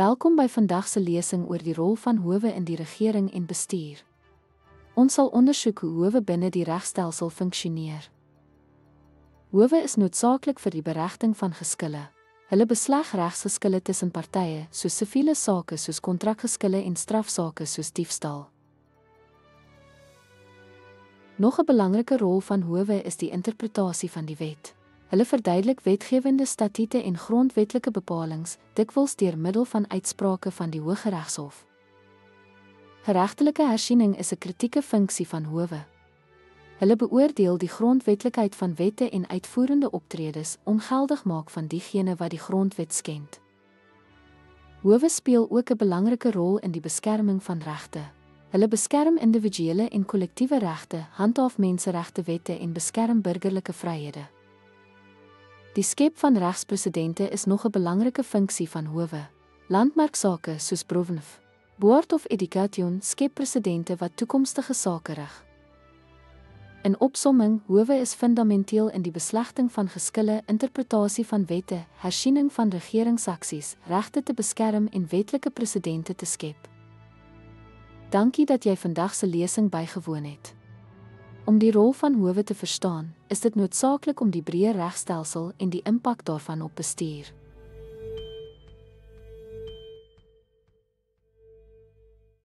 Welkom by vandag se lesing oor die rol van howe in die regering en bestuur. Ons sal ondersoek hoe howe binne die regstelsel funksioneer. Howe is noodsaaklik vir die beregting van geskille. Hulle besleg regsgeskille tussen partye, soos siviele sake soos kontrakgeskille en strafsake soos diefstal. Nog 'n belangrike rol van howe is die interpretasie van die wet. Hulle verduidelik wetgewende statute en grondwetlike bepalings, dikwels deur middel van uitsprake van die Hooggeregshof. Geregtelike hersiening is 'n kritieke funksie van howe. Hulle beoordeel die grondwetlikheid van wette en uitvoerende optredes ongeldig maak van diegene wat die grondwet skend. Howe speel ook 'n belangrike rol in die beskerming van regte. Hulle beskerm individuele en kollektiewe regte, handhaaf menseregtewette en beskerm burgerlike vryhede. Die skep van regspresedente is nog 'n belangrike funksie van howe. Landmerksake soos Provenf, Board of Education skep presedente wat toekomstige sake rig. In opsomming, howe is fundamenteel in die beslegting van geskille, interpretasie van wette, hersiening van regeringsaksies, regte te beskerm en wetlike presedente te skep. Dankie dat jy vandag se lesing bygewoon het. Om die rol van howe te verstaan, is dit noodsaaklik om die breë regstelsel en die impak daarvan op bestuur